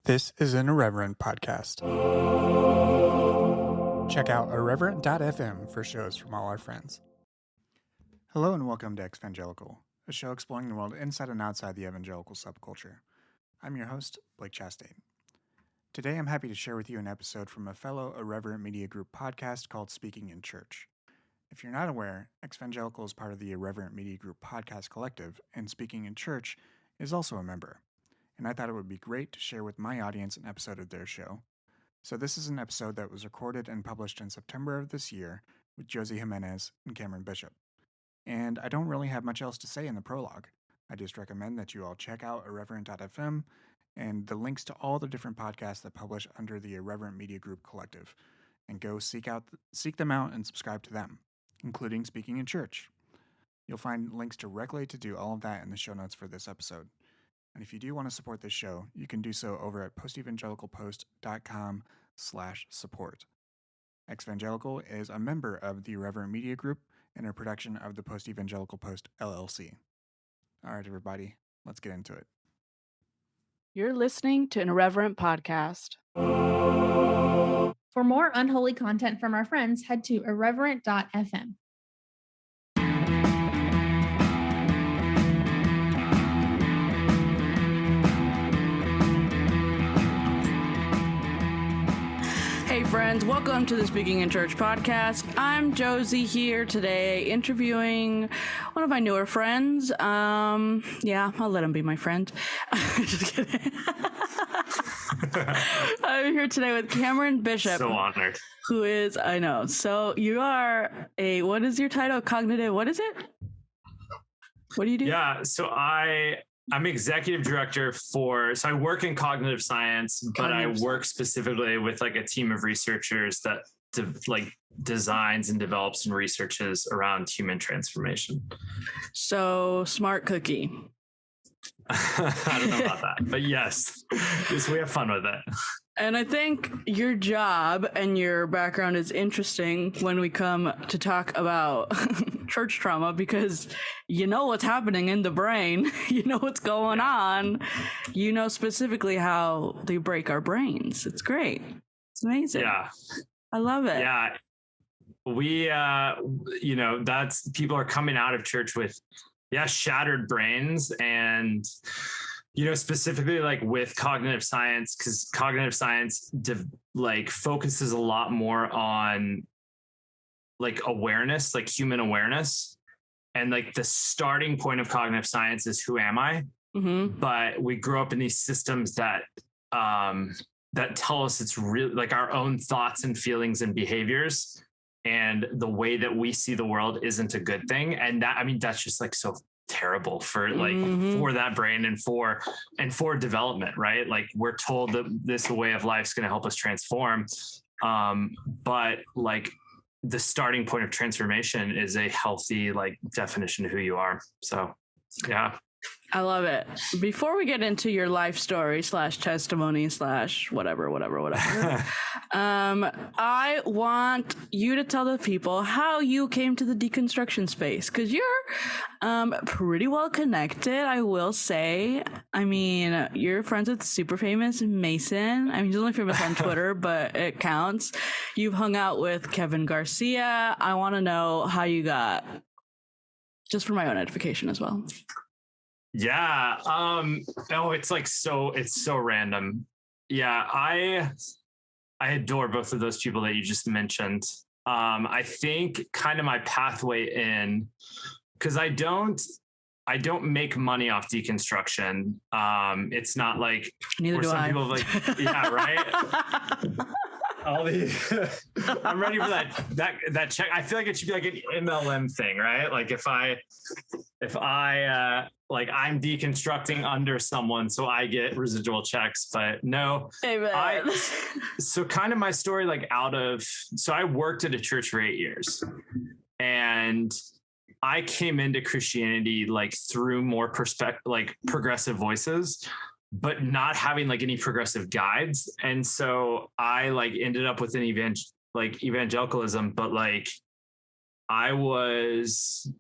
This is an Irreverent podcast. Check out irreverent.fm for shows from all our friends. Hello and welcome to Evangelical, a show exploring the world inside and outside the evangelical subculture. I'm your host, Blake Chastain. Today I'm happy to share with you an episode from a fellow Irreverent Media Group podcast called Speaking in Church. If you're not aware, Evangelical is part of the Irreverent Media Group podcast collective, and Speaking in Church is also a member. And I thought it would be great to share with my audience an episode of their show. So this is an episode that was recorded and published in September of this year with Josie, Jimenez, and Cameron Bishop. And I don't really have much else to say in the prologue. I just recommend that you all check out irreverent.fm and the links to all the different podcasts that publish under the Irreverent Media Group collective, and go seek them out and subscribe to them, including Speaking in Church. You'll find links directly to do all of that in the show notes for this episode. And if you do want to support this show, you can do so over at postevangelicalpost.com/support. Evangelical is a member of the Irreverent Media Group and a production of the Post Evangelical Post, LLC. All right, everybody, let's get into it. You're listening to an Irreverent podcast. For more unholy content from our friends, head to irreverent.fm. Hey friends, welcome to the Speaking in Church podcast. I'm Josie here today interviewing one of my newer friends. Yeah, I'll let him be my friend. Just kidding. I'm here today with Cameron Bishop. So honored. Who is, I know. So you are what is your title? Cognitive, what is it? What do you do? Yeah, so I'm executive director so I work in cognitive science, but I work specifically with like a team of researchers that designs and develops and researches around human transformation. So smart cookie. I don't know about that, but yes, we have fun with it. And I think your job and your background is interesting when we come to talk about church trauma, because you know what's happening in the brain. You know what's going on. You know specifically how they break our brains. It's great. It's amazing. Yeah. I love it. Yeah. We, that's people are coming out of church with, shattered brains. And specifically like with cognitive science, because cognitive science focuses a lot more on like awareness, like human awareness. And like the starting point of cognitive science is who am I? Mm-hmm. But we grow up in these systems that tell us it's really like our own thoughts and feelings and behaviors. And the way that we see the world isn't a good thing. And that's just like so terrible for for that brain and for development, right? Like we're told that this way of life is going to help us transform. But like the starting point of transformation is a healthy like definition of who you are. So, yeah. I love it. Before we get into your life story / testimony / whatever, I want you to tell the people how you came to the deconstruction space, because you're pretty well connected, I will say. I mean, you're friends with super famous Mason. I mean, he's only famous on Twitter, but it counts. You've hung out with Kevin Garcia. I want to know how you got, just for my own edification as well. Yeah. It's so random. Yeah. I adore both of those people that you just mentioned. I think kind of my pathway in, because I don't make money off deconstruction. It's not like neither do I. People like, yeah, right. All these, I'm ready for that check. I feel like it should be like an MLM thing, right? Like if I I'm deconstructing under someone, so I get residual checks, but no. Amen. So kind of my story, so I worked at a church for 8 years, and I came into Christianity through more progressive voices, but not having any progressive guides. And so I ended up with an evangelicalism, but I was,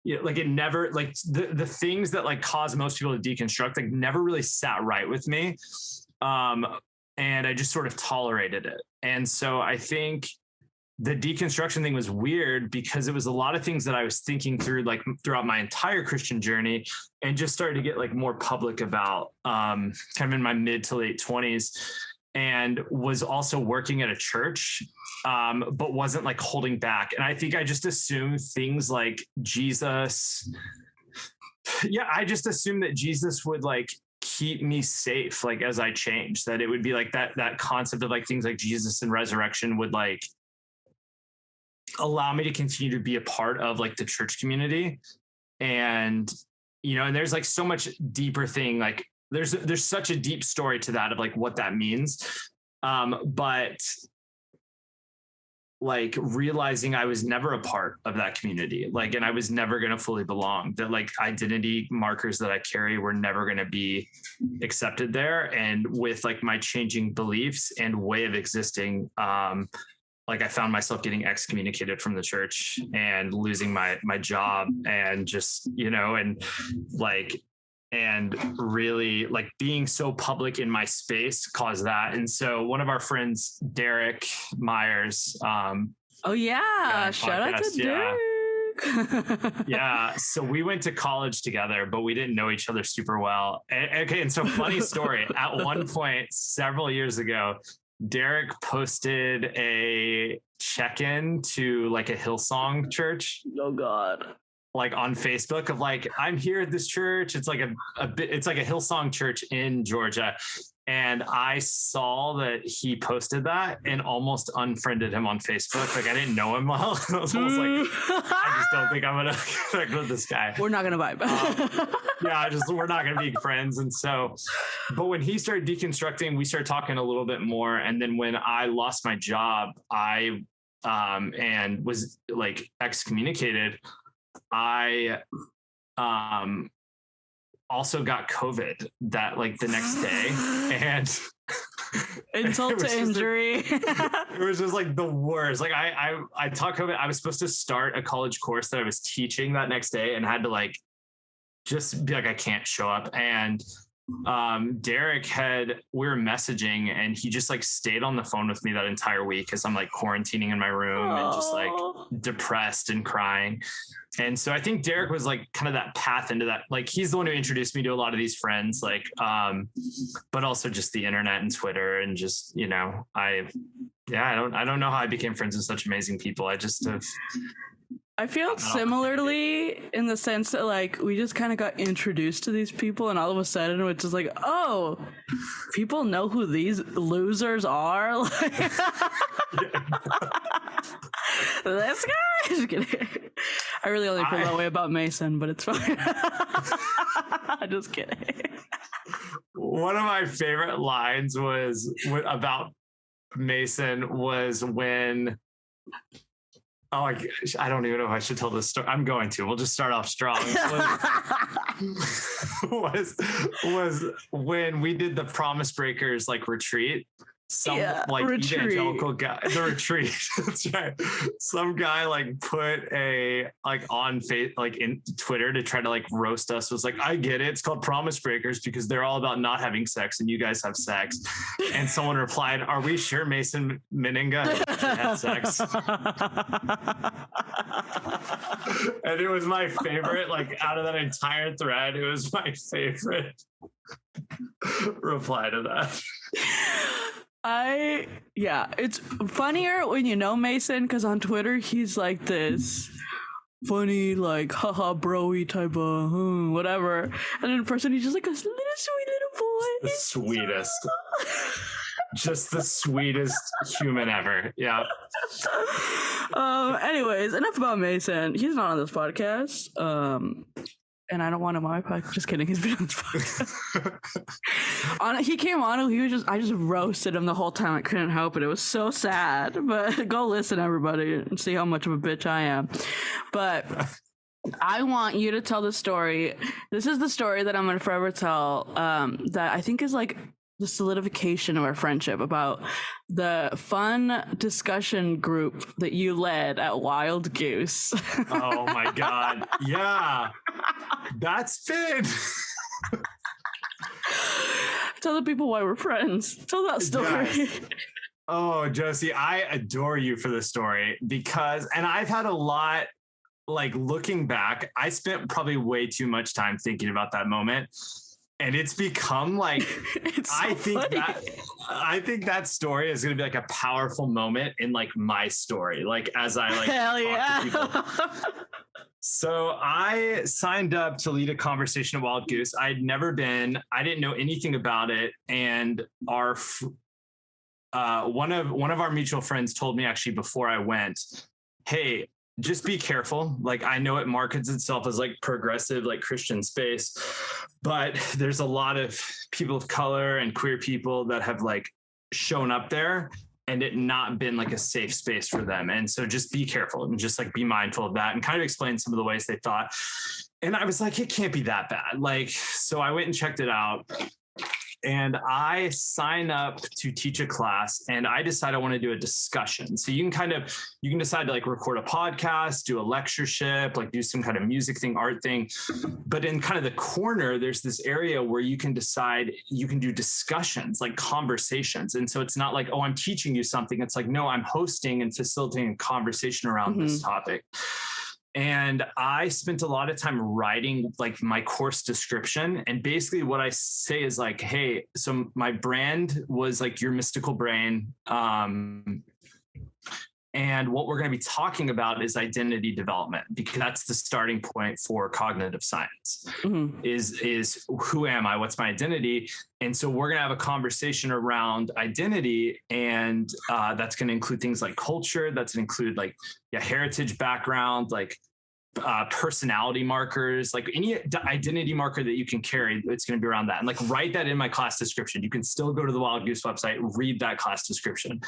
it never, the things that cause most people to deconstruct, never really sat right with me. And I just sort of tolerated it. And so I think the deconstruction thing was weird because it was a lot of things that I was thinking through like throughout my entire Christian journey, and just started to get like more public about kind of in my mid to late 20s, and was also working at a church, but wasn't like holding back. And I think I just assumed things like Jesus. Yeah, I just assumed that Jesus would like keep me safe, like as I changed, that it would be like that concept of like things like Jesus and resurrection would like allow me to continue to be a part of like the church community. And, and there's like so much deeper thing, like there's such a deep story to that of like what that means. But like realizing I was never a part of that community, like, and I was never going to fully belong, that like identity markers that I carry were never going to be accepted there. And with like my changing beliefs and way of existing, like I found myself getting excommunicated from the church and losing my job, and just, and really like being so public in my space caused that. And so one of our friends, Derek Myers, shout out to Derek. Yeah. So we went to college together, but we didn't know each other super well. And so funny story, at one point several years ago, Derek posted a check-in to like a Hillsong church. Oh God. Like on Facebook of like, I'm here at this church. It's like it's like a Hillsong church in Georgia. And I saw that he posted that and almost unfriended him on Facebook. Like I didn't know him well. I was almost like, I just don't think I'm going to connect with this guy. We're not going to vibe. We're not going to be friends. And so, but when he started deconstructing, we started talking a little bit more. And then when I lost my job, and was like excommunicated, I also got COVID that like the next day, and insult to injury. It was just like the worst. Like I taught COVID. I was supposed to start a college course that I was teaching that next day, and had to like just be like, I can't show up. And Derek we were messaging, and he just like stayed on the phone with me that entire week as I'm like quarantining in my room and just like depressed and crying. And so I think Derek was like kind of that path into that. Like he's the one who introduced me to a lot of these friends, like, but also just the internet and Twitter, and just, I don't know how I became friends with such amazing people. I just have. I feel similarly in the sense that like we just kind of got introduced to these people, and all of a sudden it's just like, oh, people know who these losers are. Like, this guy. Just kidding. I really only feel that way about Mason, but it's fine. Just kidding. One of my favorite lines was about Mason was when. Oh my gosh, I don't even know if I should tell this story. I'm going to. We'll just start off strong. was when we did the Promise Breakers like retreat. Evangelical guy, the retreat. That's right. Some guy like put a like on like in Twitter to try to like roast us. Was like, I get it. It's called Promise Breakers because they're all about not having sex, and you guys have sex. And someone replied, "Are we sure Mason Meninga had sex?" And it was my favorite. Like out of that entire thread, it was my favorite reply to that. It's funnier when you know Mason, because on Twitter he's like this funny, like haha broy type of whatever, and in person he's just like a little sweet little boy. The sweetest. Just the sweetest human ever. Yeah. Anyways, enough about Mason. He's not on this podcast. And I don't want him on my podcast. Just kidding. He's been on this podcast. He came on. I just roasted him the whole time. I couldn't help it. It was so sad. But go listen, everybody, and see how much of a bitch I am. But I want you to tell the story. This is the story that I'm going to forever tell. That I think is like the solidification of our friendship, about the fun discussion group that you led at Wild Goose. Oh my God. Yeah. That's been. Tell the people why we're friends. Tell that story. Yes. Oh, Josie, I adore you for this story because, and I've had a lot, like looking back, I spent probably way too much time thinking about that moment. And it's become like, I think that story is going to be like a powerful moment in like my story. Like as I like, hell yeah. So I signed up to lead a conversation at Wild Goose. I'd never been, I didn't know anything about it. And our, one of our mutual friends told me actually before I went, hey, just be careful. Like, I know it markets itself as like progressive, like Christian space, but there's a lot of people of color and queer people that have like shown up there and it not been like a safe space for them. And so just be careful and just like be mindful of that and kind of explain some of the ways they thought. And I was like, it can't be that bad. Like, so I went and checked it out. And I sign up to teach a class and I decide I want to do a discussion. So you can decide to like record a podcast, do a lectureship, like do some kind of music thing, art thing. But in kind of the corner, there's this area where you can decide you can do discussions, like conversations. And so it's not like, oh, I'm teaching you something. It's like, no, I'm hosting and facilitating a conversation around this topic. And I spent a lot of time writing like my course description. And basically what I say is like, hey, so my brand was like your mystical brain. And what we're going to be talking about is identity development, because that's the starting point for cognitive science is who am I? What's my identity? And so we're going to have a conversation around identity. And that's going to include things like culture. That's going to include like heritage background, like personality markers, like any identity marker that you can carry, it's going to be around that. And like write that in my class description. You can still go to the Wild Goose website, read that class description.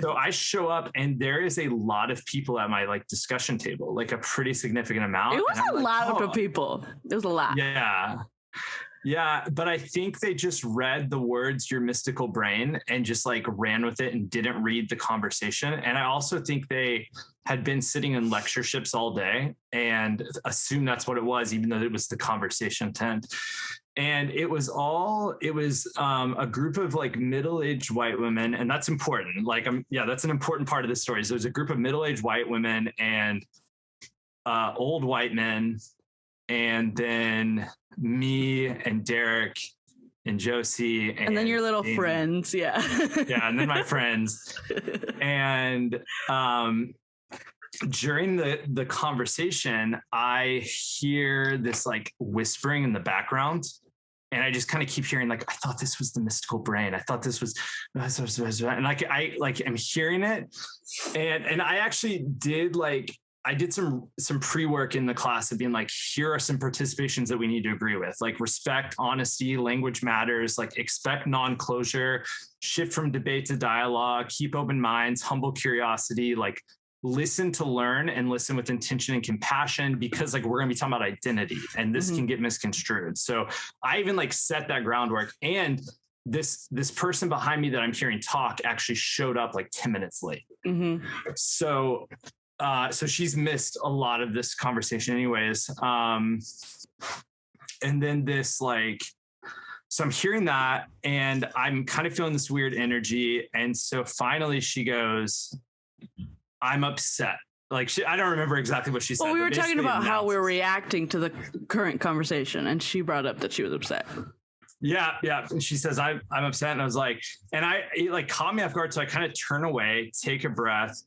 So I show up and there is a lot of people at my like discussion table, like a pretty significant amount. It was a lot of people. It was a lot. Yeah. Yeah, but I think they just read the words your mystical brain and just like ran with it and didn't read the conversation. And I also think they had been sitting in lectureships all day and assumed that's what it was, even though it was the conversation tent. And it was a group of like middle-aged white women, and that's important. Like, that's an important part of the story. So there's a group of middle-aged white women and old white men, and then me and Derek and Josie. And then your little Damon. Friends. Yeah. Yeah. And then my friends. And during the conversation, I hear this like whispering in the background. And I just kind of keep hearing like, I thought this was the mystical brain. I thought this was, and like, I like, I'm hearing it. And I actually did I did some pre-work in the class of being like, here are some participations that we need to agree with, like respect, honesty, language matters, like expect non-closure, shift from debate to dialogue, keep open minds, humble curiosity, like listen to learn and listen with intention and compassion, because like we're going to be talking about identity and this can get misconstrued. So I even like set that groundwork, and this person behind me that I'm hearing talk actually showed up like 10 minutes late. So she's missed a lot of this conversation anyways. And then this so I'm hearing that and I'm kind of feeling this weird energy. And so finally she goes, I'm upset. Like I don't remember exactly what she said. Well, we were talking about how we're reacting to the current conversation, and she brought up that she was upset. Yeah. And she says, I'm upset. And I was like, it like caught me off guard. So I kind of turn away, take a breath,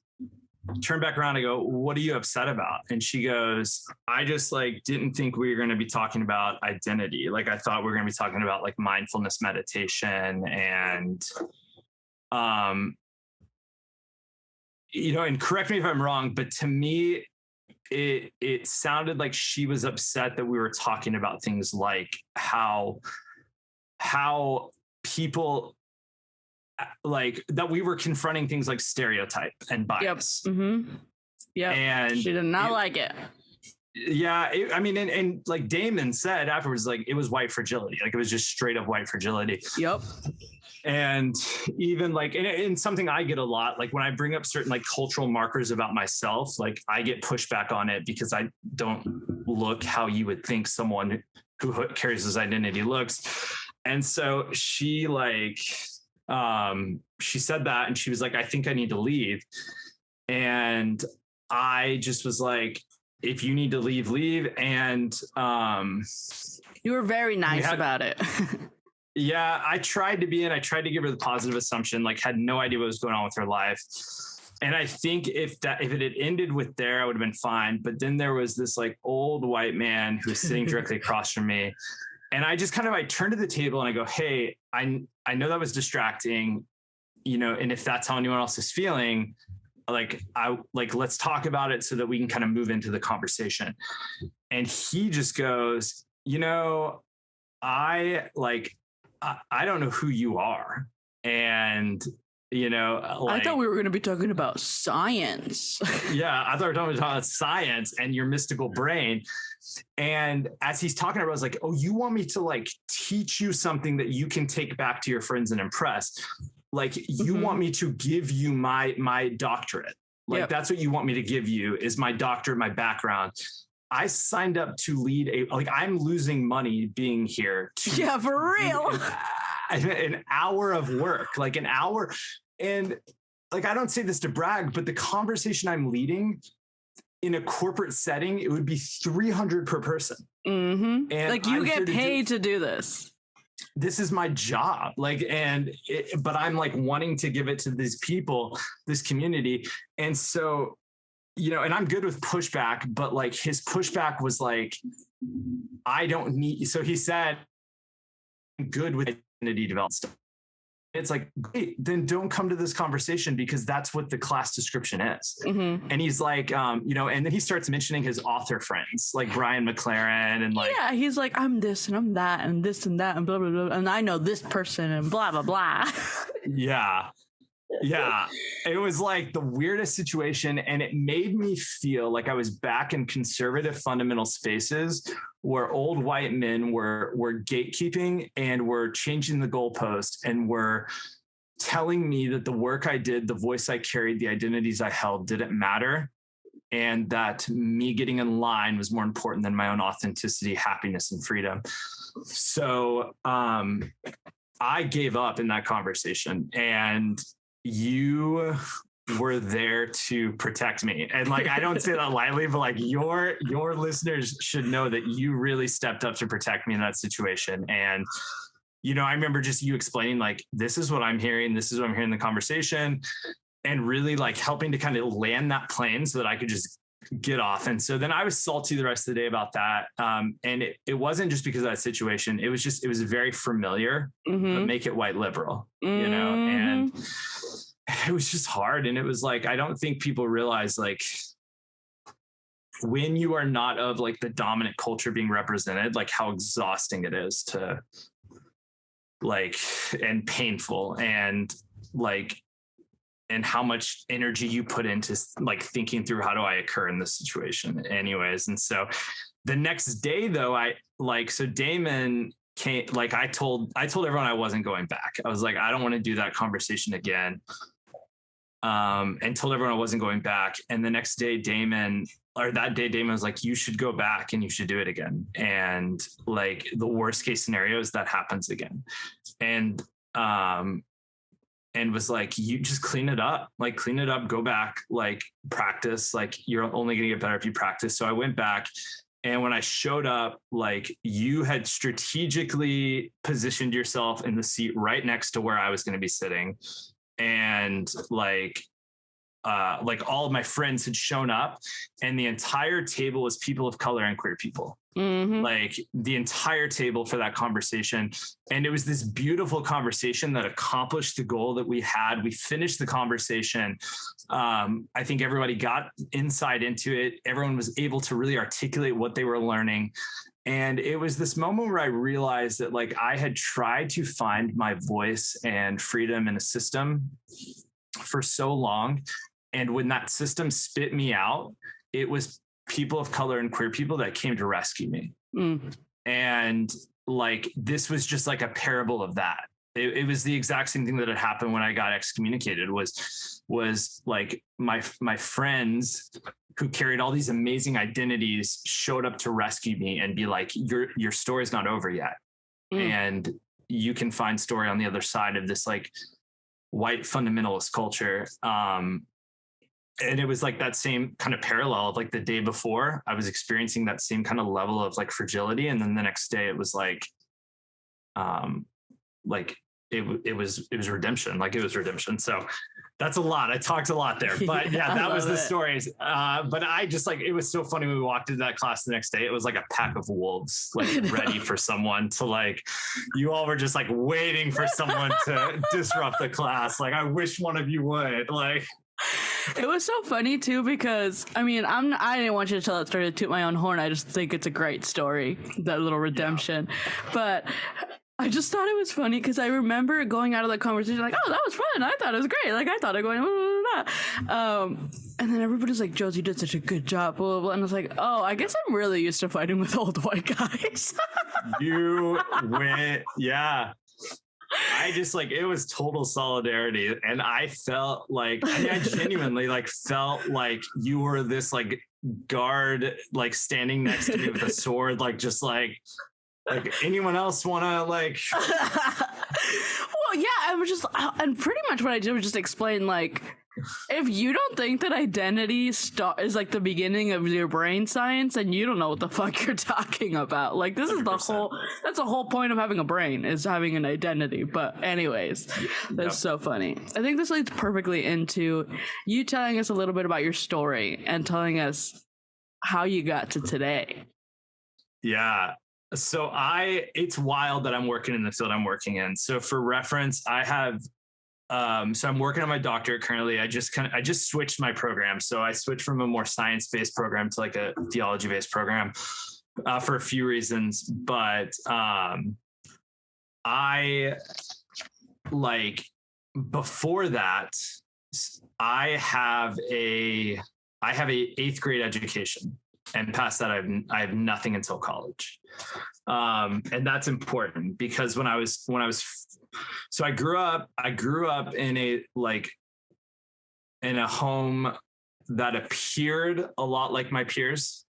turn back around and go, what are you upset about? And she goes, I just like didn't think we were going to be talking about identity. Like I thought we were going to be talking about like mindfulness meditation and, and correct me if I'm wrong, but to me, it sounded like she was upset that we were talking about things like how people like that we were confronting things like stereotype and bias. Yep. And she did not like it. Yeah. And like Damon said afterwards, like it was white fragility. Like it was just straight up white fragility. Yep. And even like, and something I get a lot, like when I bring up certain like cultural markers about myself, like I get pushback on it because I don't look how you would think someone who carries this identity looks. And so she she said that, and she was like, I think I need to leave. And I just was like, if you need to leave, leave. And you were very nice about it. Yeah, I tried to be, and I tried to give her the positive assumption, like had no idea what was going on with her life. And I think if it had ended with there, I would have been fine. But then there was this like old white man who was sitting directly across from me. And I just I turned to the table and I go, hey, I know that was distracting, and if that's how anyone else is feeling, let's talk about it so that we can kind of move into the conversation. And he just goes, I don't know who you are. And, I thought we were going to be talking about science. Yeah, I thought we were talking about science and your mystical brain. And as he's talking about it, I was like, oh, you want me to teach you something that you can take back to your friends and impress? Like you want me to give you my doctorate. That's what you want me to give you is my doctorate, my background. I signed up to lead I'm losing money being here. Yeah, for real. An hour of work, an hour. And I don't say this to brag, but the conversation I'm leading in a corporate setting, it would be $300 per person. Mm-hmm. And you get paid to do this. This is my job. But I'm wanting to give it to these people, this community. And so, and I'm good with pushback, but his pushback was I don't need, so he said, good with identity development stuff. It's great, then don't come to this conversation because that's what the class description is. Mm-hmm. And he's and then he starts mentioning his author friends like Brian McLaren and yeah, he's like, I'm this and I'm that and this and that and blah, blah, blah. And I know this person and blah, blah, blah. Yeah. Yeah. It was the weirdest situation. And it made me feel like I was back in conservative fundamental spaces where old white men were gatekeeping and were changing the goalpost and were telling me that the work I did, the voice I carried, the identities I held didn't matter. And that me getting in line was more important than my own authenticity, happiness, and freedom. So I gave up in that conversation, and you were there to protect me. And I don't say that lightly, but your listeners should know that you really stepped up to protect me in that situation. And, I remember just you explaining this is what I'm hearing. This is what I'm hearing in the conversation, and really helping to kind of land that plane so that I could just get off. And so then I was salty the rest of the day about that. And it wasn't just because of that situation. It was very familiar, but make it white liberal, and it was just hard. And it was I don't think people realize when you are not of the dominant culture being represented, how exhausting it is to and painful and and how much energy you put into thinking through how do I occur in this situation anyways. And so the next day though, so Damon came, I told everyone I wasn't going back. I was I don't want to do that conversation again. And told everyone I wasn't going back. And the next day Damon was you should go back and you should do it again. And the worst case scenario is that happens again. And was you just clean it up, go back, practice, you're only going to get better if you practice. So I went back, and when I showed up, you had strategically positioned yourself in the seat right next to where I was going to be sitting. And all of my friends had shown up, and the entire table was people of color and queer people. Mm-hmm. The entire table for that conversation. And it was this beautiful conversation that accomplished the goal that we had. We finished the conversation. I think everybody got insight into it. Everyone was able to really articulate what they were learning. And it was this moment where I realized that I had tried to find my voice and freedom in a system for so long. And when that system spit me out, it was people of color and queer people that came to rescue me. Mm. And this was just a parable of that. It was the exact same thing that had happened when I got excommunicated was my friends who carried all these amazing identities showed up to rescue me and be your story's not over yet. Mm. And you can find story on the other side of this like white fundamentalist culture. And it was like that same kind of parallel of like the day before I was experiencing that same kind of level of like fragility. And then the next day it was like it was redemption. Like it was redemption. So that's a lot. I talked a lot there, but yeah, that was the stories. But I just like, it was so funny when we walked into that class the next day. It was like a pack of wolves, like ready for someone to like, you all were just like waiting for someone to disrupt the class. Like, I wish one of you would like. It was so funny too, because I mean, I didn't want you to tell that story to toot my own horn. I just think it's a great story, that little redemption. Yeah. But I just thought it was funny because I remember going out of the conversation like, oh, that was fun. I thought it was great. Like, I thought it going, blah, blah, blah. And then everybody's like, Josie did such a good job, blah, blah, blah. And I was like, oh, I guess I'm really used to fighting with old white guys. You went, yeah. I just like, it was total solidarity. And I felt like, I genuinely like felt like you were this like guard, like standing next to me with a sword, like just like anyone else want to like. Well, yeah, I was just, and pretty much what I did was just explain like, if you don't think that identity is like the beginning of your brain science, and you don't know what the fuck you're talking about. Like, this 100%. That's the whole point of having a brain, is having an identity. But anyways, that's so funny. I think this leads perfectly into you telling us a little bit about your story and telling us how you got to today. Yeah. So it's wild that I'm working in the field I'm working in. So for reference, I have, so I'm working on my doctorate currently. I just switched my program. So I switched from a more science-based program to like a theology-based program for a few reasons. But I like before that, I have a 8th grade education. And past that, I have nothing until college. And that's important because so I grew up in a home that appeared a lot like my peers,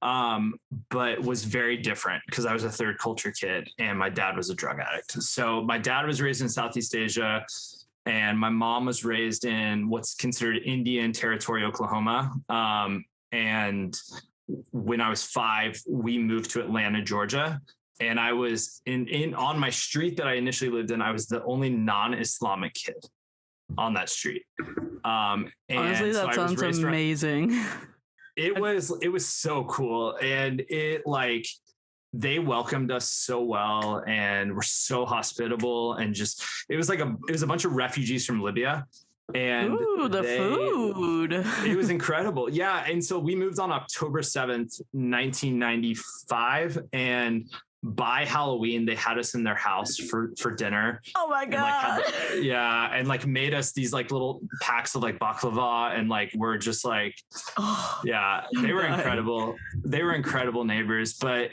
but was very different because I was a third culture kid and my dad was a drug addict. So my dad was raised in Southeast Asia and my mom was raised in what's considered Indian Territory, Oklahoma. And when I was 5, we moved to Atlanta, Georgia. And I was on my street that I initially lived in, I was the only non-Islamic kid on that street. Honestly, that sounds amazing. It was so cool. And they welcomed us so well and were so hospitable, and just, it was a bunch of refugees from Libya. And the food. It was incredible. Yeah. And so we moved on October 7th, 1995. And by Halloween, they had us in their house for dinner. Oh my God. And like made us these like little packs of like baklava, and like we're just like, they were incredible. They were incredible neighbors. But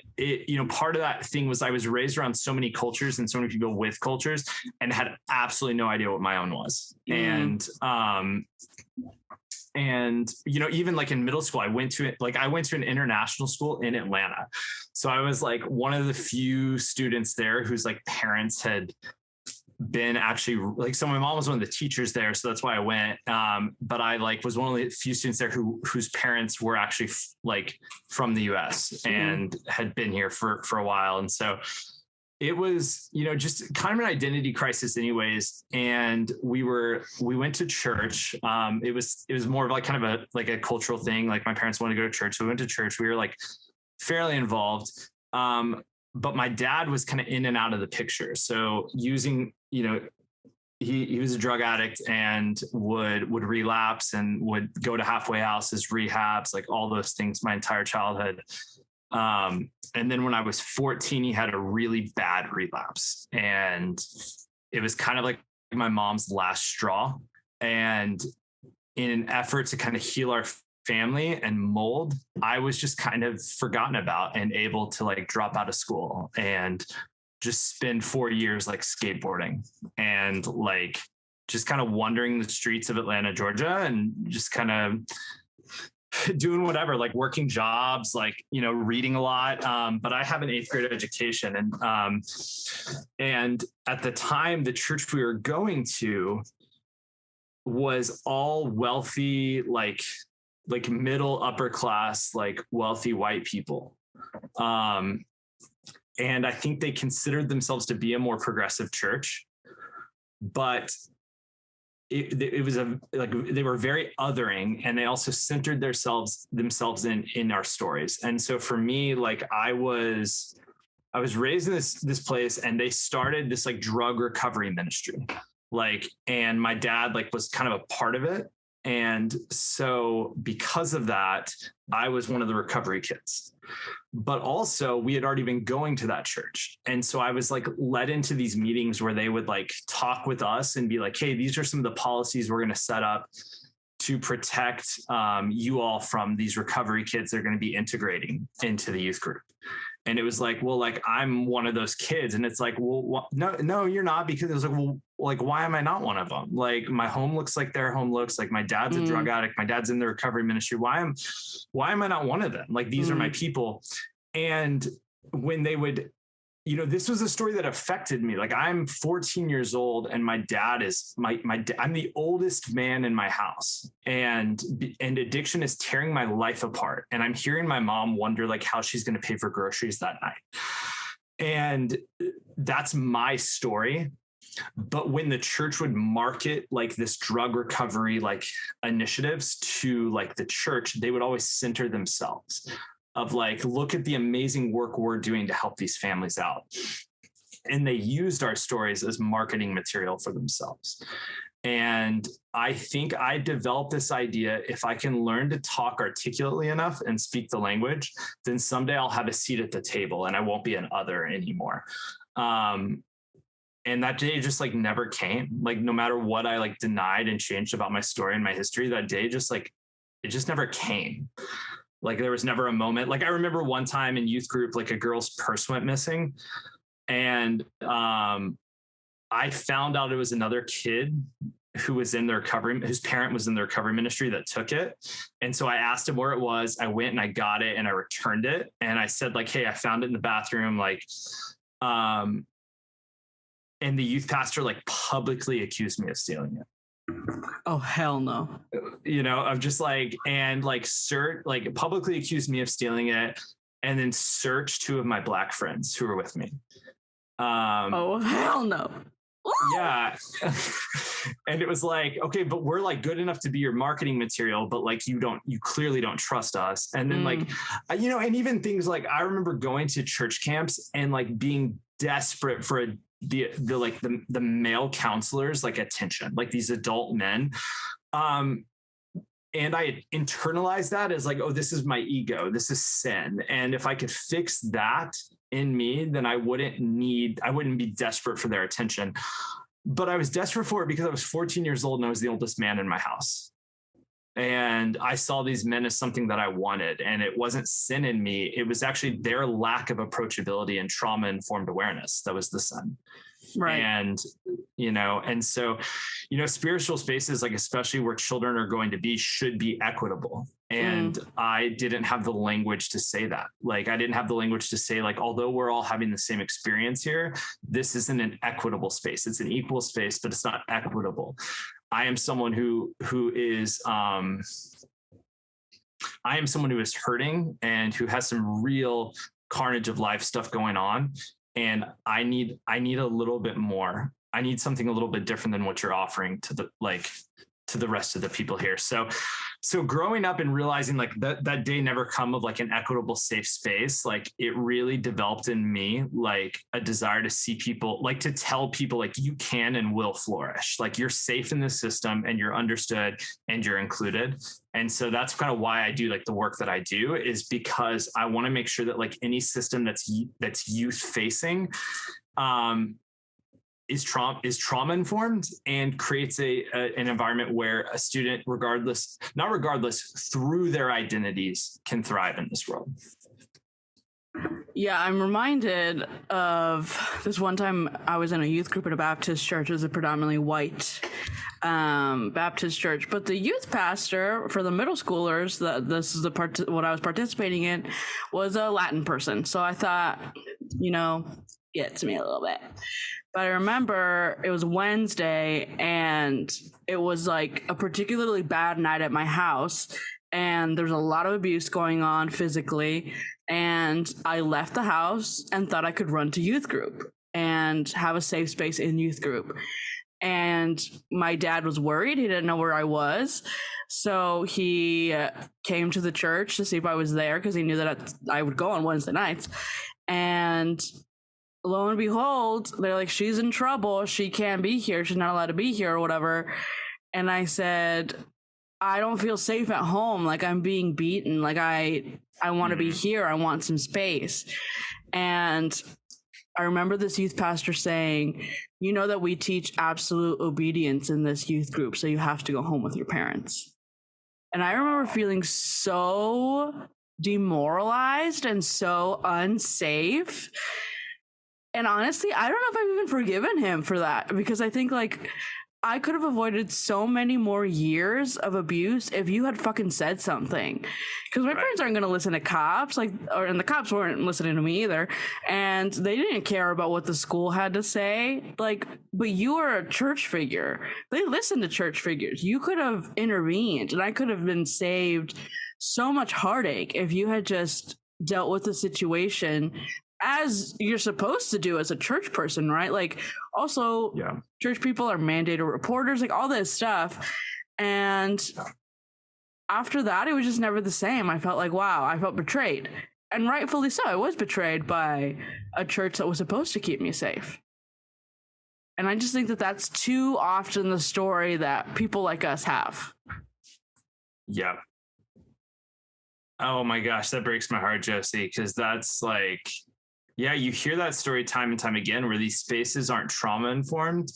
part of that thing was I was raised around so many cultures and so many people with cultures, and had absolutely no idea what my own was. And even like in middle school, I went to an international school in Atlanta. So I was like one of the few students there whose like parents had been actually like, so my mom was one of the teachers there. So that's why I went. But I like was one of the few students there whose parents were actually like from the US and had been here for a while. And so it was, just kind of an identity crisis anyways. And we went to church. It was more of like kind of a cultural thing. Like my parents wanted to go to church. So we went to church. We were like fairly involved. But my dad was kind of in and out of the picture. So using, he was a drug addict and would relapse and would go to halfway houses, rehabs, like all those things my entire childhood. And then when I was 14, he had a really bad relapse, and it was kind of like my mom's last straw. And in an effort to kind of heal our family and mold, I was just kind of forgotten about and able to like drop out of school and just spend 4 years like skateboarding and like just kind of wandering the streets of Atlanta, Georgia, and just kind of doing whatever, like working jobs, like, reading a lot. But I have an 8th grade education. And at the time, the church we were going to was all wealthy, like middle upper class, like wealthy white people. And I think they considered themselves to be a more progressive church, but it was they were very othering, and they also centered themselves in our stories. And so for me, like I was raised in this place, and they started this like drug recovery ministry, and my dad was kind of a part of it. And so because of that, I was one of the recovery kids. But also we had already been going to that church. And so I was led into these meetings where they would talk with us and be like, hey, these are some of the policies we're going to set up to protect you all from these recovery kids that are going to be integrating into the youth group. And it was I'm one of those kids. And it's well, no, you're not, because it was why am I not one of them? My home looks like their home looks. My dad's a drug addict. My dad's in the recovery ministry. Why am I not one of them? These are my people. And when they would, this was a story that affected me. I'm 14 years old, and my dad is I'm the oldest man in my house, and addiction is tearing my life apart. And I'm hearing my mom wonder how she's going to pay for groceries that night. And that's my story. But when the church would market this drug recovery initiatives to the church, they would always center themselves of look at the amazing work we're doing to help these families out. And they used our stories as marketing material for themselves. And I think I developed this idea: if I can learn to talk articulately enough and speak the language, then someday I'll have a seat at the table and I won't be an other anymore. And that day just never came. No matter what I denied and changed about my story and my history, that day just it just never came. There was never a moment. I remember one time in youth group, a girl's purse went missing, and I found out it was another kid who was in the recovery, whose parent was in the recovery ministry, that took it. And so I asked him where it was. I went and I got it and I returned it. And I said hey, I found it in the bathroom. And the youth pastor publicly accused me of stealing it. Oh, hell no. Of just publicly accused me of stealing it, and then searched 2 of my Black friends who were with me. Oh, hell no. Yeah. And it was okay, but we're good enough to be your marketing material, but you clearly don't trust us. And then and even things I remember going to church camps and being desperate for the male counselors, attention, these adult men. And I internalized that as oh, this is my ego. This is sin. And if I could fix that in me, then I wouldn't be desperate for their attention. But I was desperate for it because I was 14 years old and I was the oldest man in my house. And I saw these men as something that I wanted, and it wasn't sin in me. It was actually their lack of approachability and trauma-informed awareness that was the sin. Right. And, and so, spiritual spaces, especially where children are going to be, should be equitable. And I didn't have the language to say that. I didn't have the language to say, although we're all having the same experience here, this isn't an equitable space. It's an equal space, but it's not equitable. I am someone who is hurting and who has some real carnage of life stuff going on. And I need a little bit more. I need something a little bit different than what you're offering to the rest of the people here. So growing up and realizing that day never come of an equitable, safe space, it really developed in me a desire to see people, to tell people you can and will flourish. You're safe in the system and you're understood and you're included. And so that's kind of why I do the work that I do, is because I want to make sure that any system that's youth facing is trauma informed and creates an environment where a student, not regardless, through their identities, can thrive in this world. Yeah, I'm reminded of this one time I was in a youth group at a Baptist church. It was a predominantly white Baptist church, but the youth pastor for the middle schoolers, this is the part what I was participating in, was a Latin person. So I thought, gets me a little bit. But I remember it was Wednesday and it was like a particularly bad night at my house, and there's a lot of abuse going on physically. And I left the house and thought I could run to youth group and have a safe space in youth group. And my dad was worried. He didn't know where I was. So he came to the church to see if I was there because he knew that I would go on Wednesday nights. And lo and behold, they're like, she's in trouble. She can't be here. She's not allowed to be here or whatever. And I said, I don't feel safe at home. Like, I'm being beaten. Like, I want to be here. I want some space. And I remember this youth pastor saying, you know that we teach absolute obedience in this youth group, so you have to go home with your parents. And I remember feeling so demoralized and so unsafe. And honestly, I don't know if I've even forgiven him for that, because I think, like, I could have avoided so many more years of abuse if you had fucking said something. Because my parents aren't going to listen to cops, and the cops weren't listening to me either. And they didn't care about what the school had to say. But you are a church figure. They listen to church figures. You could have intervened, and I could have been saved so much heartache if you had just dealt with the situation as you're supposed to do as a church person, right? Like, also, church people are mandated reporters, like all this stuff. And after that, it was just never the same. I felt like, wow, I felt betrayed. And rightfully so. I was betrayed by a church that was supposed to keep me safe. And I just think that that's too often the story that people like us have. Yeah. Oh my gosh, that breaks my heart, Josie, because that's like, yeah, you hear that story time and time again where these spaces aren't trauma informed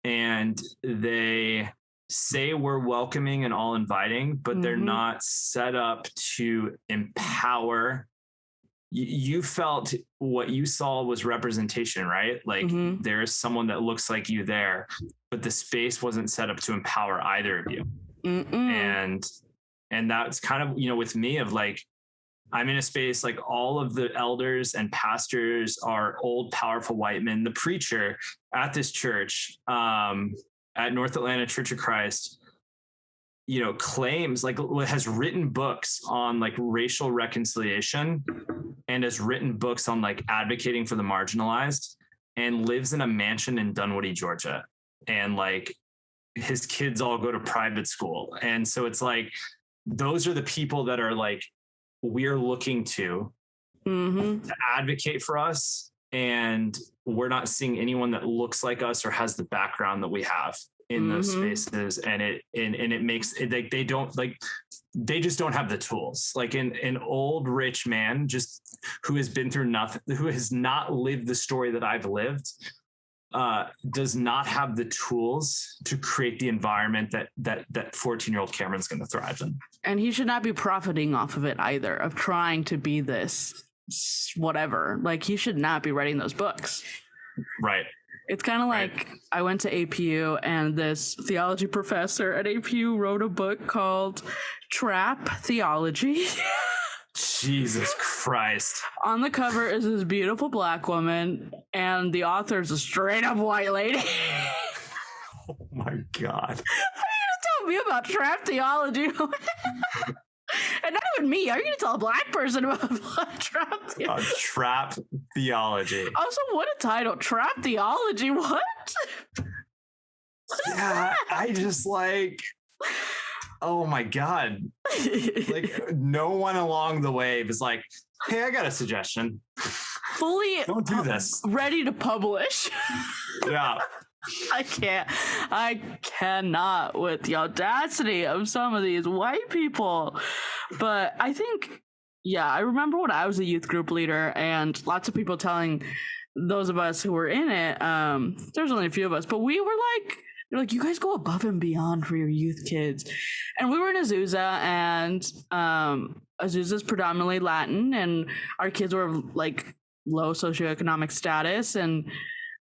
and they say we're welcoming and all inviting, but they're not set up to empower. You felt what you saw was representation, right? Like there is someone that looks like you there, but the space wasn't set up to empower either of you. And that's kind of, with me of like, I'm in a space like all of the elders and pastors are old, powerful white men. The preacher at this church, at North Atlanta Church of Christ, claims, like, has written books on like racial reconciliation and has written books on like advocating for the marginalized, and lives in a mansion in Dunwoody, Georgia. And like his kids all go to private school. And so it's like, those are the people that are like, we're looking to advocate for us, and we're not seeing anyone that looks like us or has the background that we have in those spaces. And it makes it like they just don't have the tools. Like an old rich man just who has been through nothing, who has not lived the story that I've lived, does not have the tools to create the environment that 14-year-old Cameron's going to thrive in. And he should not be profiting off of it either, of trying to be this whatever. Like, he should not be writing those books. Right. It's kind of like I went to APU, and this theology professor at APU wrote a book called Trap Theology. Jesus Christ. On the cover is this beautiful black woman, and the author is a straight up white lady. Oh my God. Tell me about trap theology. And not even me. Are you going to tell a black person about trap theology? Trap theology. Also, what a title. Trap theology. What? Yeah, I just like, oh my God. Like, no one along the way was like, hey, I got a suggestion. Fully don't do this. Ready to publish. Yeah. I cannot with the audacity of some of these white people. But I think, I remember when I was a youth group leader, and lots of people telling those of us who were in it, there's only a few of us, but we were like, they're like, you guys go above and beyond for your youth kids. And we were in Azusa, and Azusa's predominantly Latin, and our kids were like low socioeconomic status, and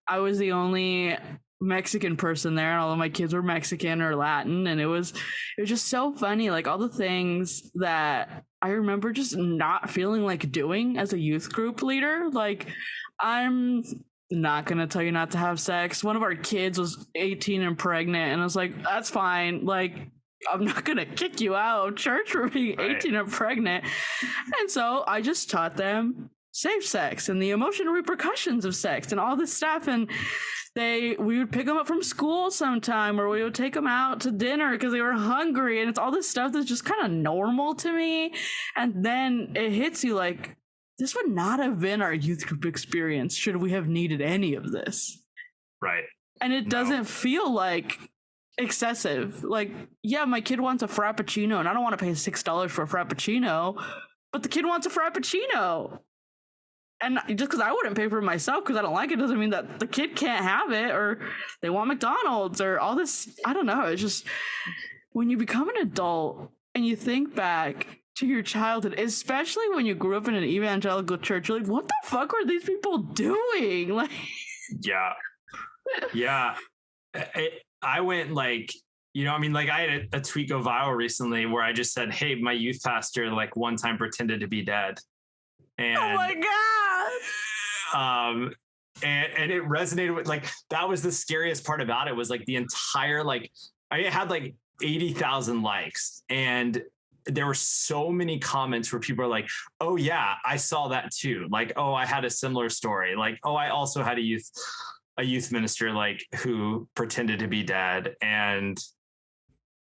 I was the only Mexican person there, and all of my kids were Mexican or Latin, and it was just so funny, like all the things that I remember just not feeling like doing as a youth group leader. Like, I'm not gonna tell you not to have sex. One of our kids was 18 and pregnant, and I was like, that's fine. Like, I'm not gonna kick you out of church for being 18 and pregnant. And so I just taught them safe sex and the emotional repercussions of sex and all this stuff. And we would pick them up from school sometime, or we would take them out to dinner because they were hungry. And it's all this stuff that's just kind of normal to me. And then it hits you like, this would not have been our youth group experience should we have needed any of this. Right. And it doesn't feel like excessive. Like, yeah, my kid wants a Frappuccino and I don't want to pay $6 for a Frappuccino, but the kid wants a Frappuccino. And just because I wouldn't pay for it myself because I don't like it doesn't mean that the kid can't have it, or they want McDonald's or all this. I don't know. It's just when you become an adult and you think back to your childhood, especially when you grew up in an evangelical church, you're like, what the fuck were these people doing? Like, yeah. I went like, I mean, like I had a tweet go viral recently where I just said, hey, my youth pastor, like one time pretended to be dead. And, oh my God. And it resonated with, like, that was the scariest part about it, was like the entire, like, I had like 80,000 likes, and there were so many comments where people are like, oh yeah, I saw that too. Like, oh, I had a similar story. Like, oh, I also had a youth minister, like, who pretended to be dead. And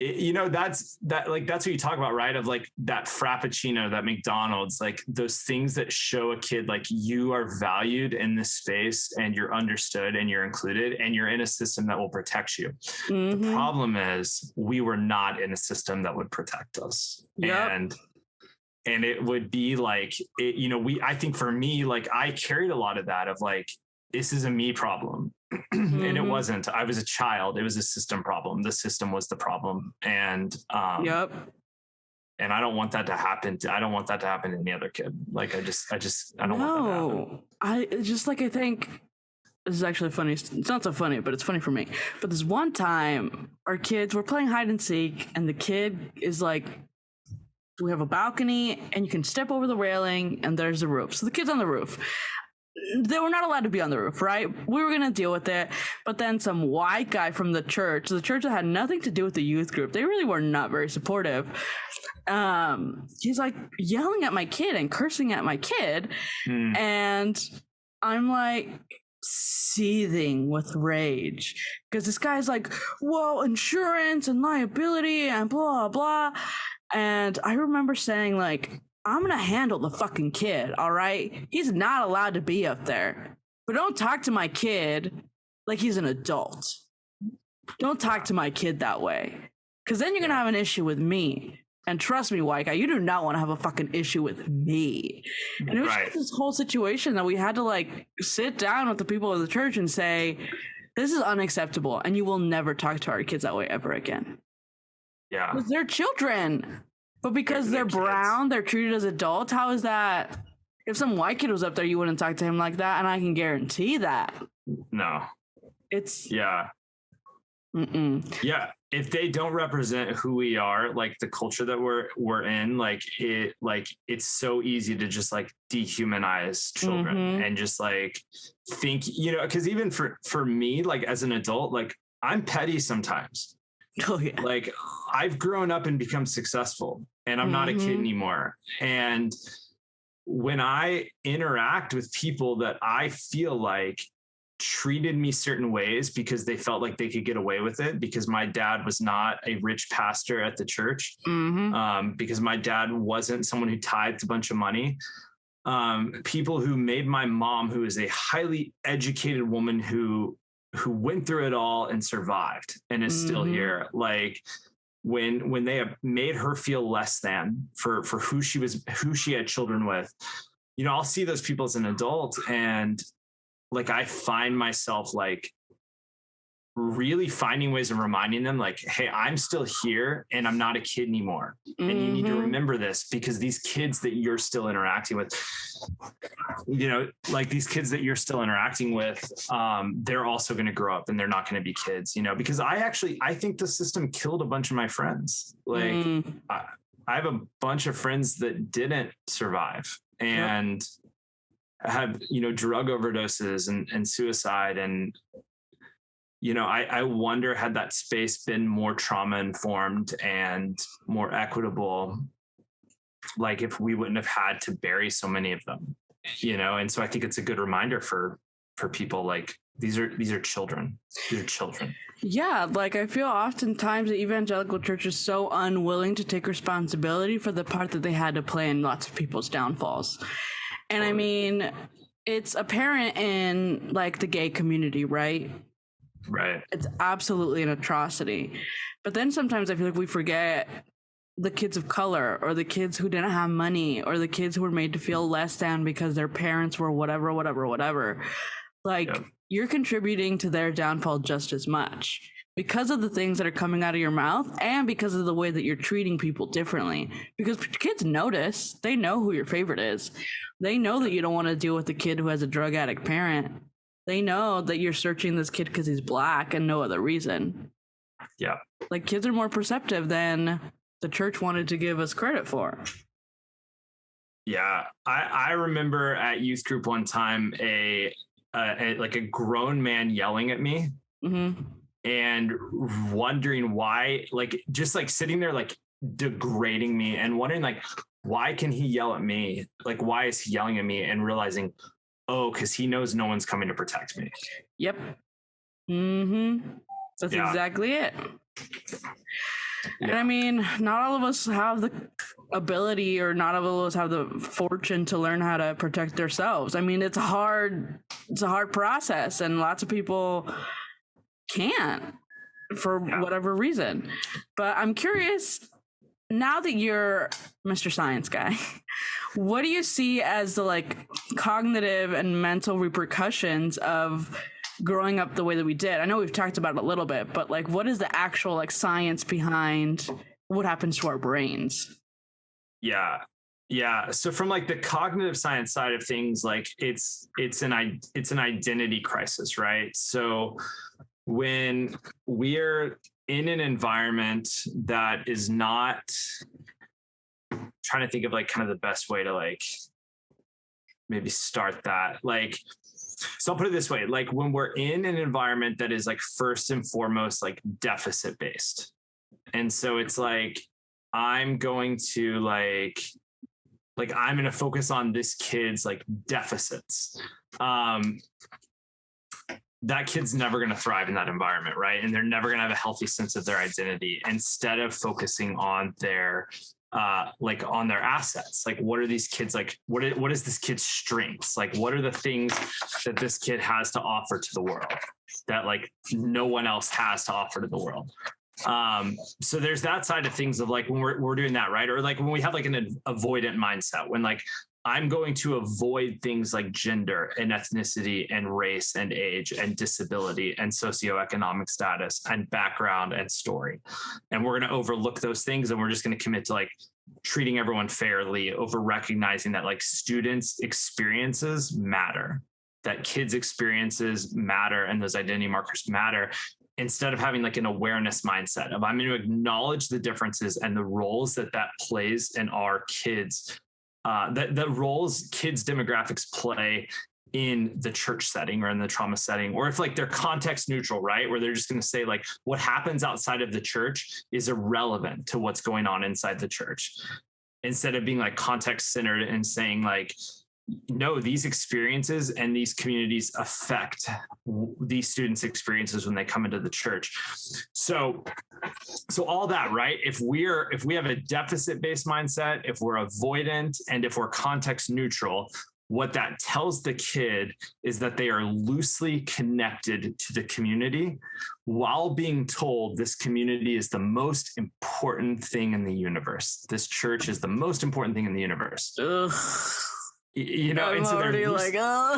that's what you talk about, right? Of like that Frappuccino, that McDonald's, like those things that show a kid like you are valued in this space and you're understood and you're included and you're in a system that will protect you. Mm-hmm. The problem is we were not in a system that would protect us. Yep. And it would be like, I think for me, like I carried a lot of that of like, this is a me problem. Mm-hmm. And it wasn't. I was a child. It was a system problem. The system was the problem. And and I don't want that to happen. I don't want that to happen to any other kid. Like I don't want that to happen. I think this is actually funny. It's not so funny, but it's funny for me. But this one time our kids were playing hide and seek, and the kid is like, we have a balcony and you can step over the railing and there's the roof. So the kid's on the roof. They were not allowed to be on the roof, right? We were going to deal with it. But then some white guy from the church that had nothing to do with the youth group, they really were not very supportive. He's like yelling at my kid and cursing at my kid. And I'm like seething with rage because this guy's like, well, insurance and liability and blah, blah. And I remember saying like, I'm going to handle the fucking kid, all right? He's not allowed to be up there. But don't talk to my kid like he's an adult. Don't talk to my kid that way. Because then you're going to have an issue with me. And trust me, white guy, you do not want to have a fucking issue with me. And it was just this whole situation that we had to like sit down with the people of the church and say, this is unacceptable. And you will never talk to our kids that way ever again. Yeah. Because they're children. But because they're brown, they're treated as adults. How is that? If some white kid was up there, you wouldn't talk to him like that. And I can guarantee that. No. It's... Yeah. Mm-mm. Yeah. If they don't represent who we are, like the culture that we're in, like it's so easy to just like dehumanize children and just like think, because even for me, like as an adult, like I'm petty sometimes. Oh, yeah. Like I've grown up and become successful and I'm not a kid anymore. And when I interact with people that I feel like treated me certain ways because they felt like they could get away with it, because my dad was not a rich pastor at the church, because my dad wasn't someone who tithed a bunch of money, people who made my mom, who is a highly educated woman who went through it all and survived and is still here. Like when they have made her feel less than for who she had children with, I'll see those people as an adult and like, I find myself like really finding ways of reminding them like, hey, I'm still here and I'm not a kid anymore. And you need to remember this, because these kids that you're still interacting with, like these kids that you're still interacting with, they're also going to grow up and they're not going to be kids, because I think the system killed a bunch of my friends. Like I have a bunch of friends that didn't survive and have, drug overdoses and suicide. And I wonder, had that space been more trauma informed and more equitable, like if we wouldn't have had to bury so many of them, and so I think it's a good reminder for people, like these are children. These are children. Yeah, like I feel oftentimes the evangelical church is so unwilling to take responsibility for the part that they had to play in lots of people's downfalls. And I mean, it's apparent in like the gay community, right? Right. It's absolutely an atrocity. But then sometimes I feel like we forget the kids of color, or the kids who didn't have money, or the kids who were made to feel less than because their parents were whatever. Like you're contributing to their downfall just as much because of the things that are coming out of your mouth and because of the way that you're treating people differently. Because kids notice, they know who your favorite is. They know that you don't want to deal with the kid who has a drug addict parent. They know that you're searching this kid because he's black and no other reason. Yeah. Like kids are more perceptive than the church wanted to give us credit for. Yeah. I remember at youth group one time, a grown man yelling at me and wondering why, like, just like sitting there, like degrading me and wondering like, why can he yell at me? Like, why is he yelling at me? And realizing, oh, because he knows no one's coming to protect me. Yep. That's exactly it. And I mean, not all of us have the ability, or not all of us have the fortune to learn how to protect ourselves. I mean, it's a hard process, and lots of people can't for whatever reason. But I'm curious, now that you're Mr. Science Guy, what do you see as the like cognitive and mental repercussions of growing up the way that we did? I know we've talked about it a little bit, but like, what is the actual like science behind what happens to our brains? Yeah. So from like the cognitive science side of things, like it's an identity crisis, right? So when we're in an environment that is not, trying to think of like kind of the best way to like maybe start that, like, so I'll put it this way, like when we're in an environment that is like first and foremost like deficit based, and so it's like I'm going to like I'm going to focus on this kid's like deficits. That kid's never going to thrive in that environment, right? And they're never going to have a healthy sense of their identity, instead of focusing on their like on their assets. Like, what are these kids like? What is this kid's strengths? Like, what are the things that this kid has to offer to the world that like no one else has to offer to the world? So there's that side of things of like when we're doing that, right? Or like when we have like an avoidant mindset, when like I'm going to avoid things like gender and ethnicity and race and age and disability and socioeconomic status and background and story. And we're going to overlook those things, and we're just going to commit to like treating everyone fairly, over recognizing that like students' experiences matter, that kids' experiences matter, and those identity markers matter, instead of having like an awareness mindset of I'm going to acknowledge the differences and the roles that plays in our kids, the roles kids' demographics play in the church setting or in the trauma setting, or if like they're context neutral, right? Where they're just going to say like what happens outside of the church is irrelevant to what's going on inside the church, instead of being like context centered and saying like, no, these experiences and these communities affect these students' experiences when they come into the church. So all that, right? If we have a deficit-based mindset, if we're avoidant, and if we're context neutral, what that tells the kid is that they are loosely connected to the community, while being told this community is the most important thing in the universe. This church is the most important thing in the universe. Ugh. You know, I'm and so already they're like, oh.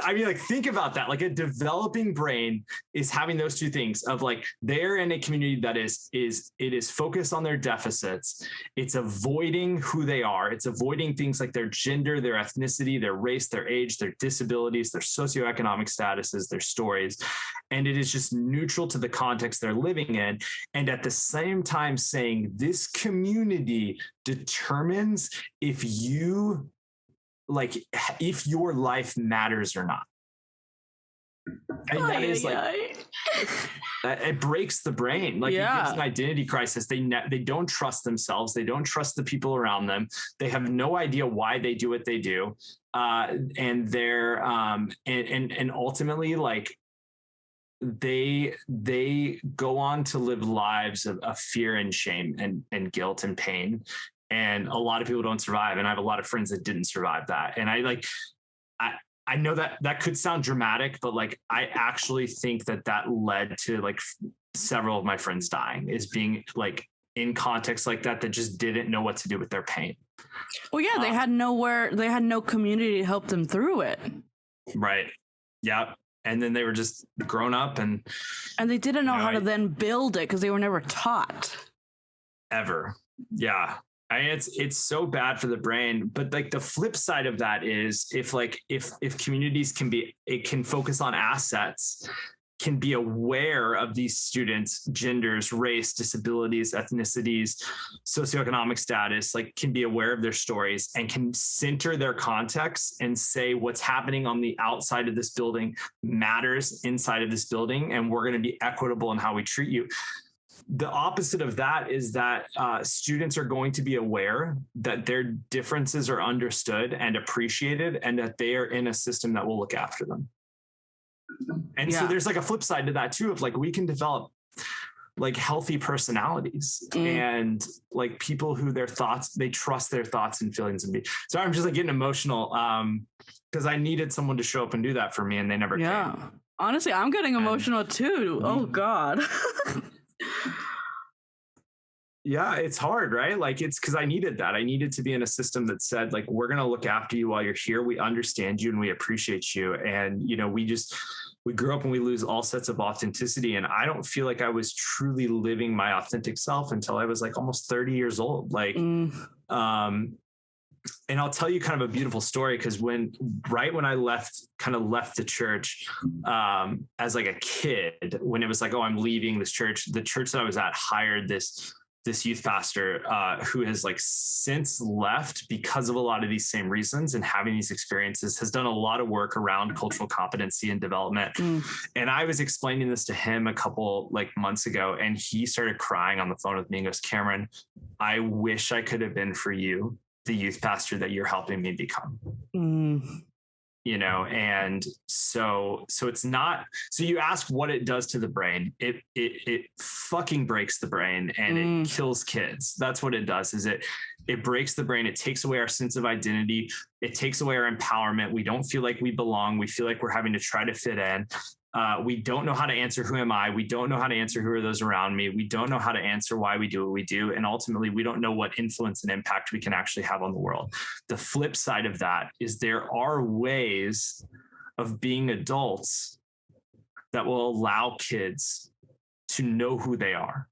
I mean, like, think about that. Like, a developing brain is having those two things of like, they're in a community that is focused on their deficits. It's avoiding who they are. It's avoiding things like their gender, their ethnicity, their race, their age, their disabilities, their socioeconomic statuses, their stories. And it is just neutral to the context they're living in. And at the same time saying this community determines if your life matters or not. And that is like, it breaks the brain. Like, it gives an identity crisis. They don't trust themselves. They don't trust the people around them. They have no idea why they do what they do. And they're, and ultimately, like, they go on to live lives of fear and shame and guilt and pain. And a lot of people don't survive. And I have a lot of friends that didn't survive that. And I know that could sound dramatic, but like, I actually think that led to like several of my friends dying, is being like in context like that just didn't know what to do with their pain. Well, yeah, they had no community to help them through it. Right. Yeah. And then they were just grown up and they didn't know how to then build it because they were never taught. Ever. Yeah. I mean, it's so bad for the brain, but like the flip side of that is if communities can focus on assets, can be aware of these students' genders, race, disabilities, ethnicities, socioeconomic status, like can be aware of their stories and can center their context and say what's happening on the outside of this building matters inside of this building, and we're going to be equitable in how we treat you. The opposite of that is that students are going to be aware that their differences are understood and appreciated, and that they are in a system that will look after them. And so there's like a flip side to that too, of like, we can develop like healthy personalities and like people who they trust their thoughts and feelings and be. So I'm just like getting emotional because I needed someone to show up and do that for me, and they never came. Honestly, I'm getting emotional too. Oh God. Yeah, it's hard, right? Like, it's because I needed that. I needed to be in a system that said, like, we're going to look after you while you're here. We understand you and we appreciate you. And, you know, we grew up and we lose all sense of authenticity. And I don't feel like I was truly living my authentic self until I was like almost 30 years old. Like, and I'll tell you kind of a beautiful story, because when I left the church as like a kid, when it was like, oh, I'm leaving this church, the church that I was at hired this youth pastor who has like since left because of a lot of these same reasons, and having these experiences, has done a lot of work around cultural competency and development. And I was explaining this to him a couple like months ago, and he started crying on the phone with me and goes, Cameron, I wish I could have been for you the youth pastor that you're helping me become. You know, and so it's not, so you ask what it does to the brain. It fucking breaks the brain, and it kills kids. That's what it does, is it breaks the brain. It takes away our sense of identity. It takes away our empowerment. We don't feel like we belong. We feel like we're having to try to fit in. We don't know how to answer who am I? We don't know how to answer who are those around me? We don't know how to answer why we do what we do. And ultimately, we don't know what influence and impact we can actually have on the world. The flip side of that is there are ways of being adults that will allow kids to know who they are,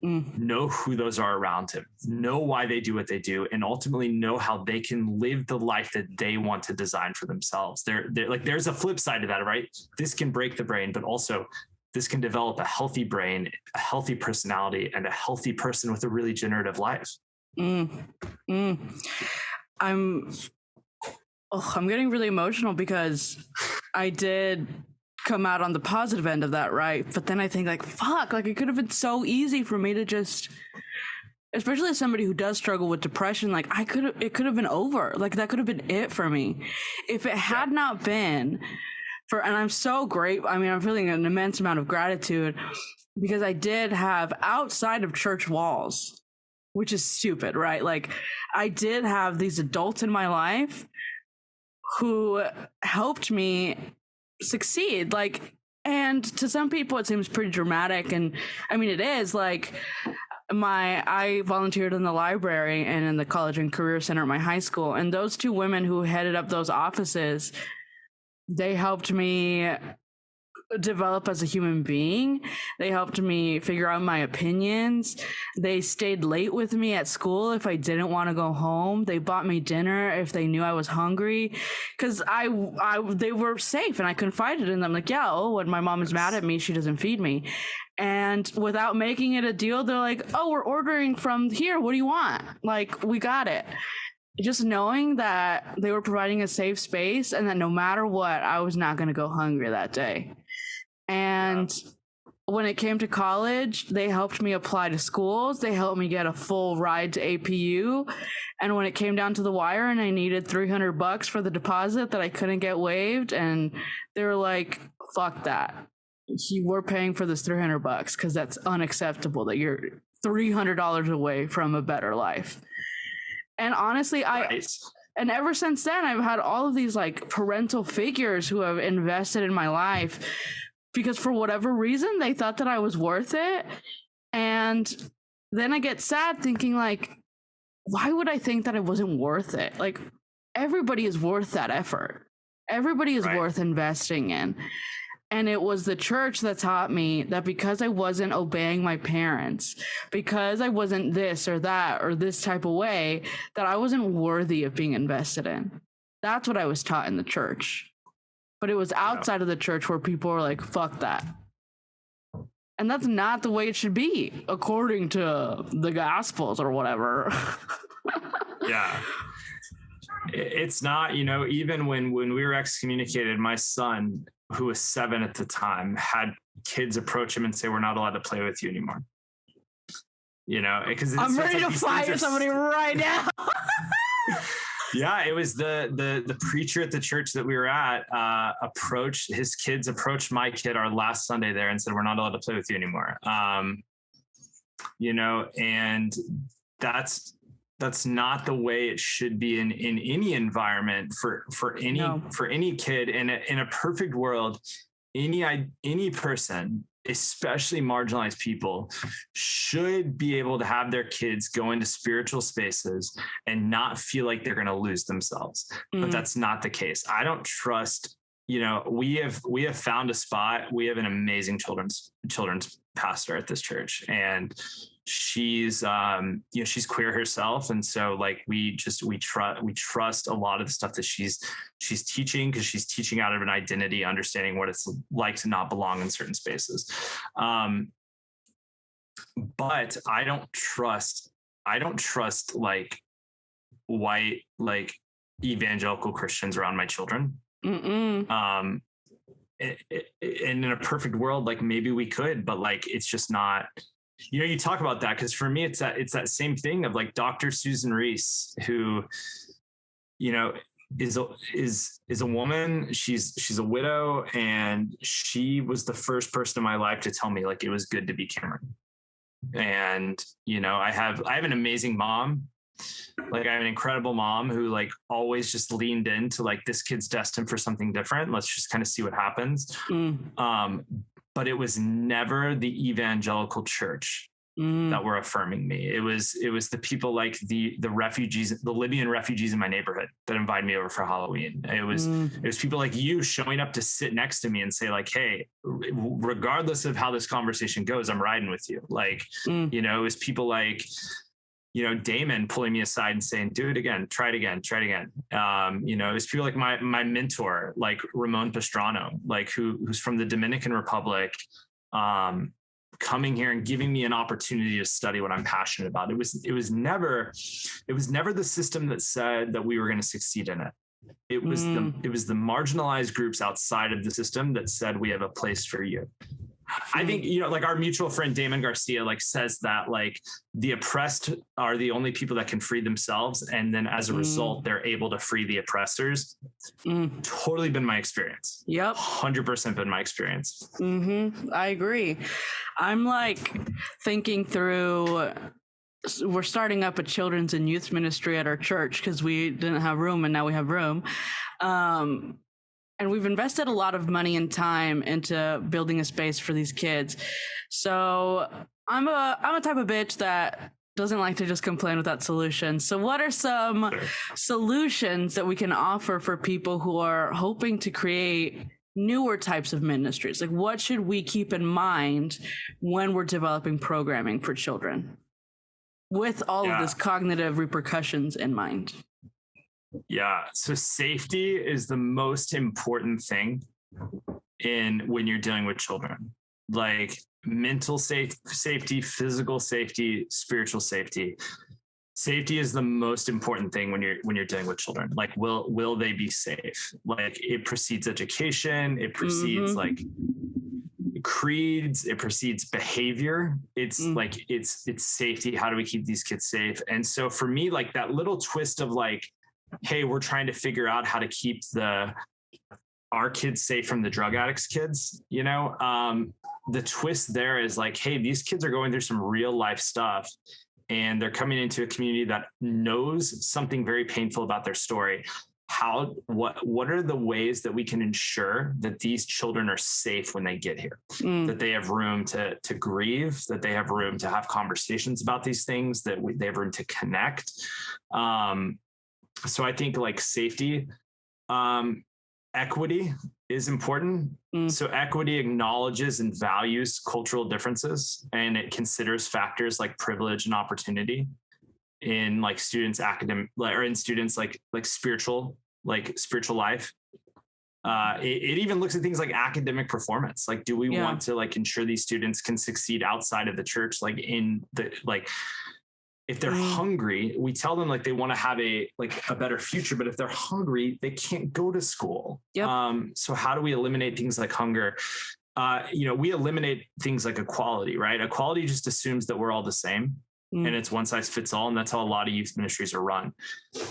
know who those are around him, know why they do what they do, and ultimately know how they can live the life that they want to design for themselves. There's a flip side to that, right? This can break the brain, but also this can develop a healthy brain, a healthy personality, and a healthy person with a really generative life. I'm getting really emotional because I did come out on the positive end of that, right? But then I think like, fuck, like it could have been so easy for me to just, especially as somebody who does struggle with depression, like it could have been over. Like that could have been it for me. If it had not been for, and I'm so great. I mean, I'm feeling an immense amount of gratitude because I did have, outside of church walls, which is stupid, right? Like I did have these adults in my life who helped me succeed. Like, and to some people it seems pretty dramatic, and I mean it is. Like I volunteered in the library and in the college and career center at my high school, and those two women who headed up those offices, They helped me develop as a human being. They helped me figure out my opinions. They stayed late with me at school if I didn't want to go home. They bought me dinner if they knew I was hungry, because they were safe and I confided in them. Like, yeah, oh, when my mom is mad at me, she doesn't feed me. And without making it a deal, they're like, oh, we're ordering from here. What do you want? Like, we got it. Just knowing that they were providing a safe space and that no matter what, I was not going to go hungry that day. And when it came to college, they helped me apply to schools. They helped me get a full ride to APU. And when it came down to the wire and I needed $300 for the deposit that I couldn't get waived, and they were like, fuck that. We're paying for this $300 because that's unacceptable that you're $300 away from a better life. And honestly, and ever since then, I've had all of these like parental figures who have invested in my life because for whatever reason, they thought that I was worth it. And then I get sad thinking like, why would I think that it wasn't worth it? Like, everybody is worth that effort. Everybody is worth investing in. And it was the church that taught me that because I wasn't obeying my parents, because I wasn't this or that or this type of way, that I wasn't worthy of being invested in. That's what I was taught in the church. But it was outside of the church where people were like, fuck that. And that's not the way it should be, according to the Gospels or whatever. Yeah. It's not, even when we were excommunicated, my son, who was 7 at the time, had kids approach him and say, we're not allowed to play with you anymore. Because I'm ready to fire somebody right now. Yeah, it was the preacher at the church that we were at approached my kid our last Sunday there and said, we're not allowed to play with you anymore. And that's not the way it should be in any environment for any kid. In a perfect world, any person, especially marginalized people, should be able to have their kids go into spiritual spaces and not feel like they're going to lose themselves. But that's not the case. I don't trust, we have found a spot. We have an amazing children's pastor at this church, and she's she's queer herself, and so like we trust a lot of the stuff that she's teaching, because she's teaching out of an identity, understanding what it's like to not belong in certain spaces. But I don't trust like white, like evangelical Christians around my children. And in a perfect world, like maybe we could, but like it's just not. You talk about that, because for me, it's that same thing of like Dr. Susan Reese, who, is a woman. She's a widow, and she was the first person in my life to tell me like it was good to be Cameron. And I have an amazing mom. Like I have an incredible mom who like always just leaned into like, this kid's destined for something different. Let's just kind of see what happens. But it was never the evangelical church that were affirming me. It was the people like the refugees, the Libyan refugees in my neighborhood that invited me over for Halloween. It was people like you showing up to sit next to me and say like, hey, regardless of how this conversation goes, I'm riding with you. Like, it was people like, Damon pulling me aside and saying, do it again, try it again. It was people like my mentor, like Ramon Pastrano, like who's from the Dominican Republic, coming here and giving me an opportunity to study what I'm passionate about. It was never the system that said that we were going to succeed in it. It was the marginalized groups outside of the system that said, we have a place for you. I think, like our mutual friend, Damon Garcia, like says that like the oppressed are the only people that can free themselves. And then as a result, they're able to free the oppressors. Totally been my experience. Yep. 100% been my experience. I agree. I'm like thinking through, we're starting up a children's and youth ministry at our church because we didn't have room and now we have room. And we've invested a lot of money and time into building a space for these kids. So I'm a type of bitch that doesn't like to just complain without solutions. So what are some solutions that we can offer for people who are hoping to create newer types of ministries? Like, what should we keep in mind when we're developing programming for children with all of this cognitive repercussions in mind? Yeah. So safety is the most important thing when you're dealing with children, like mental safety, physical safety, spiritual safety. Safety is the most important thing when you're dealing with children. Like, will they be safe? Like, it precedes education. It precedes like creeds. It precedes behavior. It's like, it's safety. How do we keep these kids safe? And so for me, like that little twist of like, hey, we're trying to figure out how to keep our kids safe from the drug addicts' kids, you know, the twist there is like, hey, these kids are going through some real life stuff and they're coming into a community that knows something very painful about their story. What are the ways that we can ensure that these children are safe when they get here, that they have room to grieve, that they have room to have conversations about these things, that they have room to connect. So I think like safety, equity is important. So equity acknowledges and values cultural differences, and it considers factors like privilege and opportunity in like students' academic, or in students like spiritual life. It even looks at things like academic performance. Like, do we want to like ensure these students can succeed outside of the church? Like if they're hungry, we tell them like they want to have a better future, but if they're hungry, they can't go to school. So how do we eliminate things like hunger? We eliminate things like equality, right? Equality just assumes that we're all the same and it's one size fits all. And that's how a lot of youth ministries are run.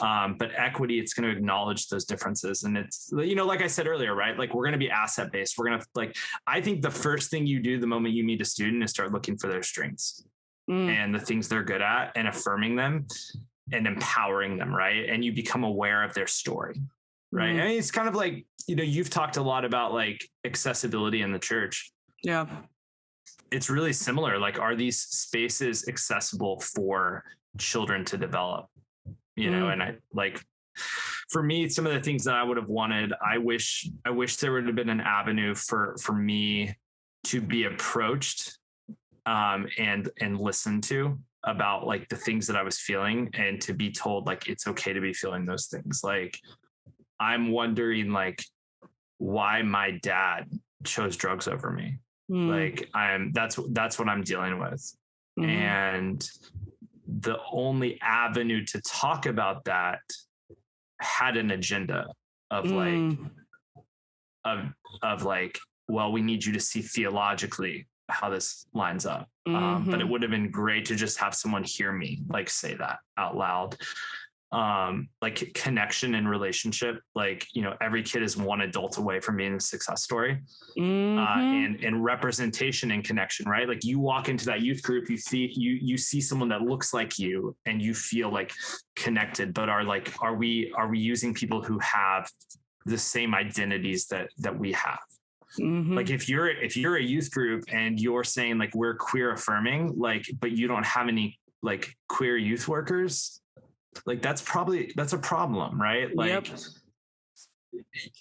But equity, it's going to acknowledge those differences. And it's, like I said earlier, right? Like, we're going to be asset based. We're going to I think the first thing you do the moment you meet a student is start looking for their strengths. And the things they're good at and affirming them and empowering them. Right. And you become aware of their story. Right. And it's kind of like, you've talked a lot about like accessibility in the church. Yeah. It's really similar. Like, are these spaces accessible for children to develop? And I like, for me, some of the things that I would have wanted, I wish there would have been an avenue for me to be approached and listen to about like the things that I was feeling, and to be told like it's okay to be feeling those things. Like, I'm wondering like why my dad chose drugs over me. Like, that's what I'm dealing with. And the only avenue to talk about that had an agenda of like, well, we need you to see theologically how this lines up. But it would have been great to just have someone hear me like say that out loud. Like connection and relationship, like, every kid is one adult away from being a success story. And representation and connection, right? Like, you walk into that youth group, you see someone that looks like you and you feel like connected, but are we using people who have the same identities that we have? Like, if you're a youth group and you're saying like, we're queer affirming, like, but you don't have any like queer youth workers, like, that's a problem, right? Like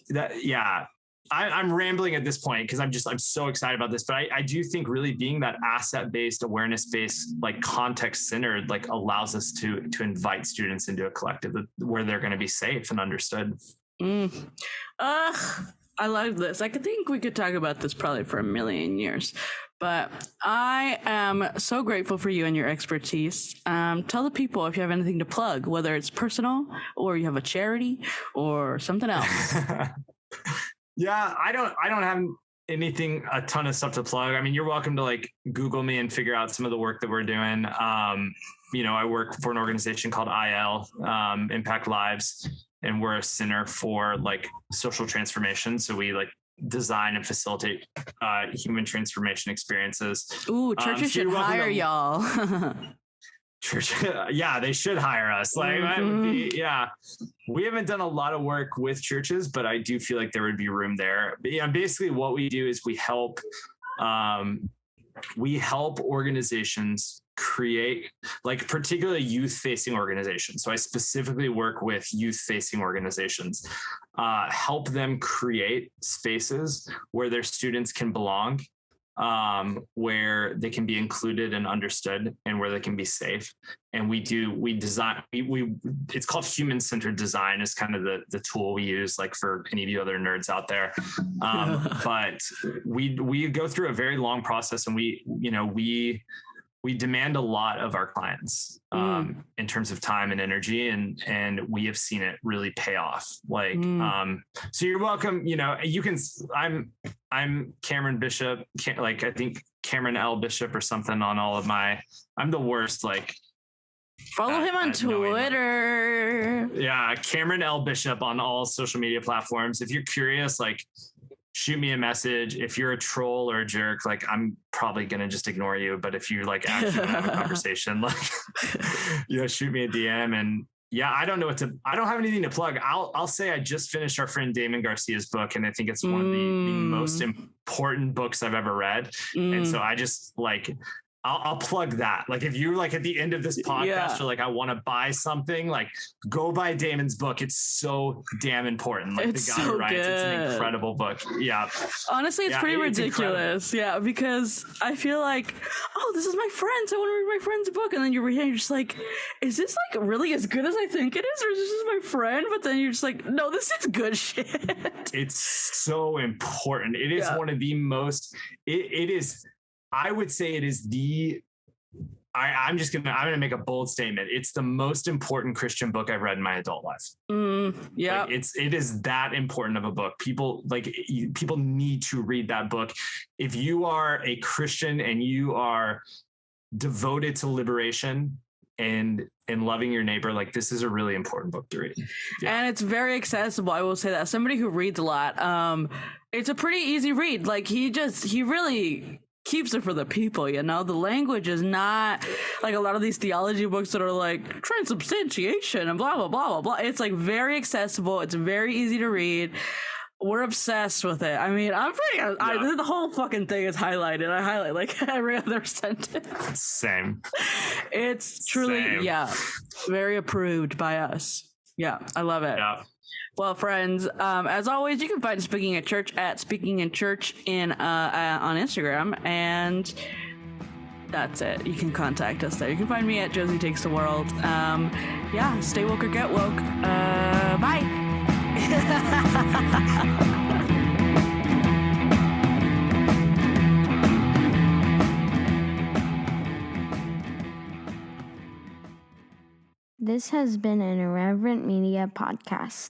that. Yeah. I'm rambling at this point because I'm so excited about this, but I do think really being that asset-based, awareness-based, like context-centered, like allows us to invite students into a collective where they're going to be safe and understood. I love this. I think we could talk about this probably for a million years, but I am so grateful for you and your expertise. Tell the people if you have anything to plug, whether it's personal or you have a charity or something else. Yeah, I don't have a ton of stuff to plug. I mean, you're welcome to like Google me and figure out some of the work that we're doing. I work for an organization called IL, Impact Lives. And we're a center for like social transformation. So we like design and facilitate human transformation experiences. Ooh, churches should hire y'all. Church, yeah, they should hire us. Like, that would be, yeah. We haven't done a lot of work with churches, but I do feel like there would be room there. But yeah, basically what we do is we help we help organizations create, like particularly youth-facing organizations. So I specifically work with youth-facing organizations, help them create spaces where their students can belong, where they can be included and understood, and where they can be safe. And we design, it's called human-centered design is kind of the tool we use, like for any of you other nerds out there. But we go through a very long process, and we demand a lot of our clients in terms of time and energy, and we have seen it really pay off. Like, so you're welcome. You can. I'm Cameron Bishop, like I think Cameron L Bishop or something on all of my. I'm the worst. Like, follow him on Twitter. Yeah, Cameron L Bishop on all social media platforms. If you're curious, like, shoot me a message. If you're a troll or a jerk, like, I'm probably going to just ignore you. But if you like actually want to have a conversation, like, shoot me a DM. And yeah, I don't have anything to plug. I'll say I just finished our friend Damon Garcia's book, and I think it's one of the most important books I've ever read. And so I just like, I'll plug that. Like, if you're like at the end of this podcast, you're like, I want to buy something, like, go buy Damon's book. It's so damn important. Like, it's the guy who writes, it's an incredible book. Yeah. Honestly, it's pretty ridiculous. Yeah. Because I feel like, oh, this is my friend's. I want to read my friend's book. And then you're reading, you're just like, is this like really as good as I think it is? Or is this just my friend? But then you're just like, no, this is good shit. It's so important. It is one of the most, it is, I would say it is I'm gonna make a bold statement. It's the most important Christian book I've read in my adult life. Yeah, like it is that important of a book. People need to read that book. If you are a Christian and you are devoted to liberation and loving your neighbor, like, this is a really important book to read. Yeah. And it's very accessible. I will say that. Somebody who reads a lot, it's a pretty easy read. Like, he really keeps it for the people, The language is not like a lot of these theology books that are like transubstantiation and blah, blah, blah, blah, blah. It's like very accessible. It's very easy to read. We're obsessed with it. I mean, the whole fucking thing is highlighted. I highlight like every other sentence. Same. It's truly, very approved by us. Yeah, I love it. Yeah. Well, friends, as always, you can find Speaking in Church at Speaking in Church on Instagram, and that's it. You can contact us there. You can find me at Josie Takes the World. Stay woke or get woke. Bye. This has been an Irreverent Media podcast.